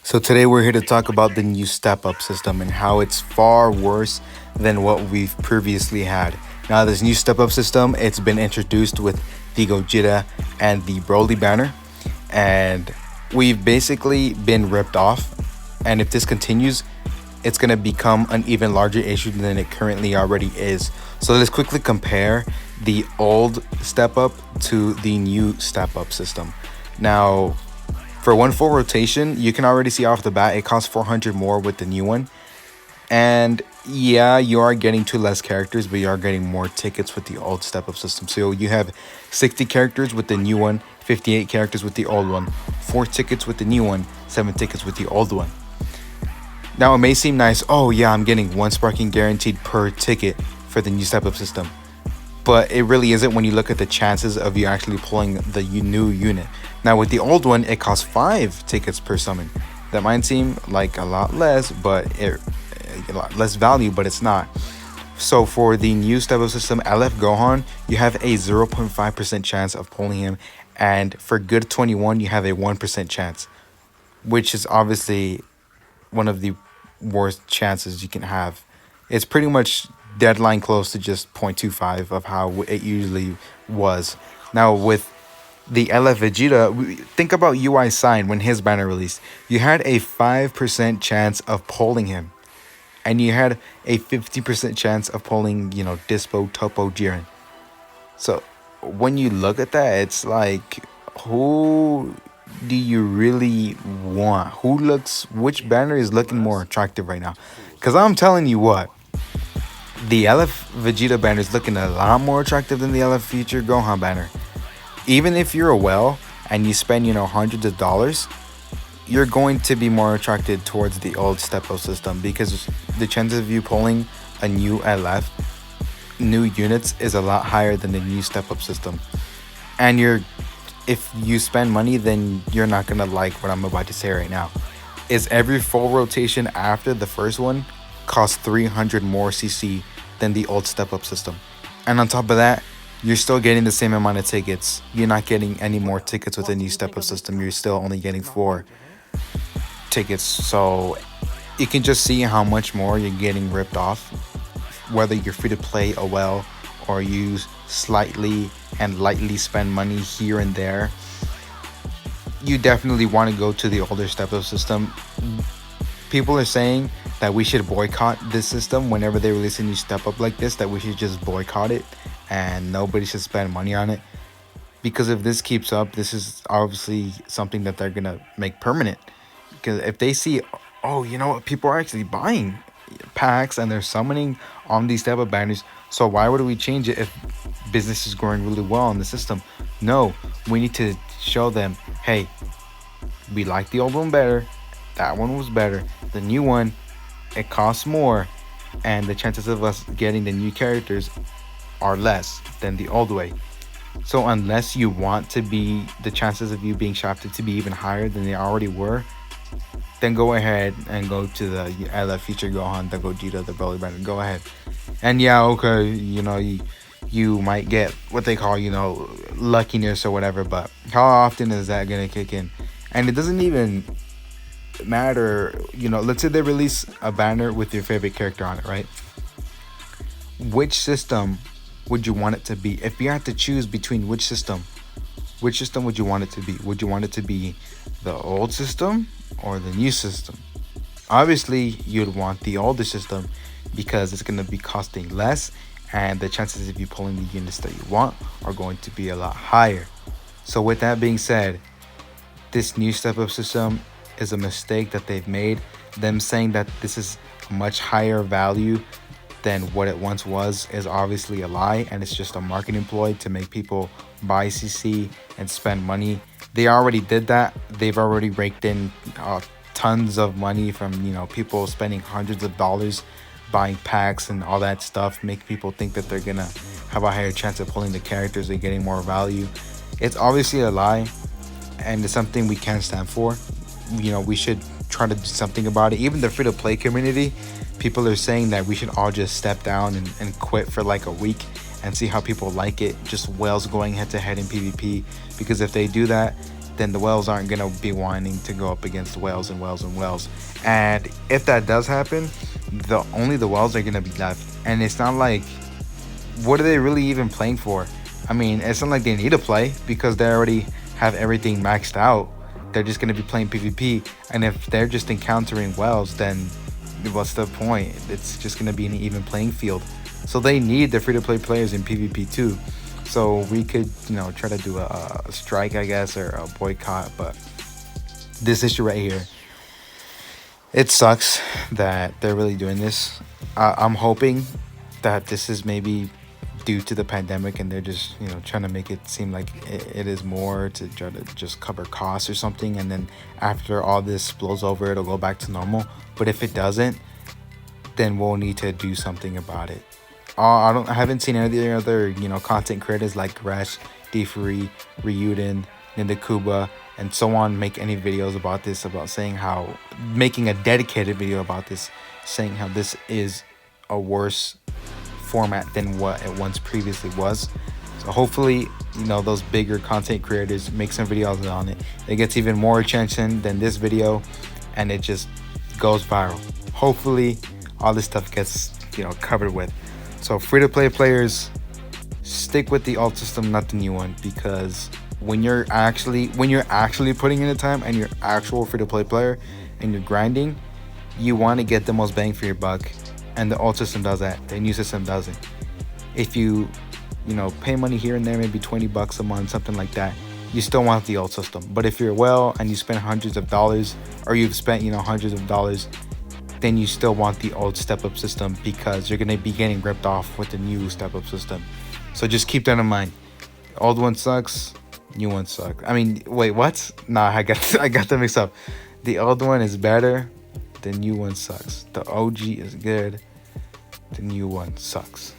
So today we're here to talk about the new step up system and how it's far worse than what we've previously had. Now this new step up system, it's been introduced with the Gogeta and the Broly banner, and we've basically been ripped off. And if this continues, it's going to become an even larger issue than it currently already is. So let's quickly compare the old step up to the new step up system. Now, for one full rotation, you can already see off the bat it costs 400 more with the new one. And yeah, you are getting two less characters, but you are getting more tickets with the old step up system. So you have 60 characters with the new one, 58 characters with the old one, 4 tickets with the new one, 7 tickets with the old one. Now it may seem nice, oh yeah, I'm getting 1 sparking guaranteed per ticket for the new step up system. But it really isn't when you look at the chances of you actually pulling the new unit. Now with the old one, it costs 5 tickets per summon. That might seem like a lot less, but a lot less value, but it's not. So for the new step up system, LF Gohan, you have a 0.5% chance of pulling him, and for good 21, you have a 1% chance, which is obviously one of the worst chances you can have. It's pretty much deadline close to just 0.25 of how it usually was. Now with the LF Vegeta, think about UI Sign when his banner released. You had a 5% chance of pulling him, and you had a 50% chance of pulling, Dispo, Topo, Jiren. So when you look at that, it's like, who do you really want? Which banner is looking more attractive right now? Because I'm telling you what, the LF Vegeta banner is looking a lot more attractive than the LF Future Gohan banner. Even if you're a whale and you spend, hundreds of dollars, you're going to be more attracted towards the old step up system, because the chances of you pulling a new LF, new units, is a lot higher than the new step up system. And if you spend money, then you're not gonna like what I'm about to say right now. Is every full rotation after the first one costs 300 more CC than the old step up system. And on top of that, you're still getting the same amount of tickets. You're not getting any more tickets with the new step up system. You're still only getting 4 tickets. So you can just see how much more you're getting ripped off, whether you're free to play a well or you slightly and lightly spend money here and there. You definitely want to go to the older step up system. People are saying that we should boycott this system whenever they release a new step up like this, that we should just boycott it and nobody should spend money on it. Because if this keeps up, this is obviously something that they're gonna make permanent. Because if they see, oh, you know what, people are actually buying packs and they're summoning on these type of banners, so why would we change it if business is growing really well in the system? No, we need to show them, hey, we like the old one better, that one was better, the new one, it costs more, and the chances of us getting the new characters are less than the old way. So unless you want to be, the chances of you being shafted to be even higher than they already were, then go ahead and go to the LF Future Gohan, the Gogeta, the Broly banner. Go ahead. And yeah, okay, you might get what they call, luckiness or whatever, but how often is that gonna kick in? And it doesn't even matter, let's say they release a banner with your favorite character on it, right? Which system would you want it to be? If you had to choose between which system would you want it to be? Would you want it to be the old system or the new system? Obviously, you'd want the older system because it's going to be costing less, and the chances of you pulling the units that you want are going to be a lot higher. So with that being said, this new step up system is a mistake that they've made. Them saying that this is much higher value than what it once was is obviously a lie, and it's just a marketing ploy to make people buy CC and spend money. They already did that. They've already raked in tons of money from people spending hundreds of dollars buying packs and all that stuff, make people think that they're gonna have a higher chance of pulling the characters and getting more value. It's obviously a lie, and it's something we can't stand for. We should try to do something about it. Even the free to play community, people are saying that we should all just step down and quit for like a week and see how people like it. Just whales going head to head in PvP, because if they do that, then the whales aren't gonna be wanting to go up against whales and whales and whales. And if that does happen, the whales are gonna be left. And it's not like, what are they really even playing for? I mean, it's not like they need to play because they already have everything maxed out. They're just gonna be playing PvP, and if they're just encountering whales, then what's the point? It's just gonna be an even playing field. So they need the free-to-play players in PvP too. So we could, try to do a strike, I guess, or a boycott. But this issue right here, it sucks that they're really doing this. I'm hoping that this is maybe due to the pandemic and they're just trying to make it seem like it is more to try to just cover costs or something, and then after all this blows over, it'll go back to normal. But if it doesn't, then we'll need to do something about it. I haven't seen any of the other content creators like Gresh, D3, Ryuden, Nindakuba, and so on make any videos about this, about saying how, making a dedicated video about this, saying how this is a worse format than what it once previously was. So hopefully, those bigger content creators make some videos on it. It gets even more attention than this video, and it just goes viral. Hopefully, all this stuff gets covered with. So free-to-play players, stick with the alt system, not the new one, because when you're actually putting in the time and you're actual free-to-play player and you're grinding, you want to get the most bang for your buck. And the old system does that. The new system doesn't. If you pay money here and there, maybe $20 a month, something like that, you still want the old system. But if you're well and you spend hundreds of dollars, or you've spent hundreds of dollars, then you still want the old step-up system, because you're gonna be getting ripped off with the new step-up system. So just keep that in mind. The old one sucks. New one sucks. I mean, wait, what? Nah, I got them mixed up. The old one is better. The new one sucks. The OG is good. The new one sucks.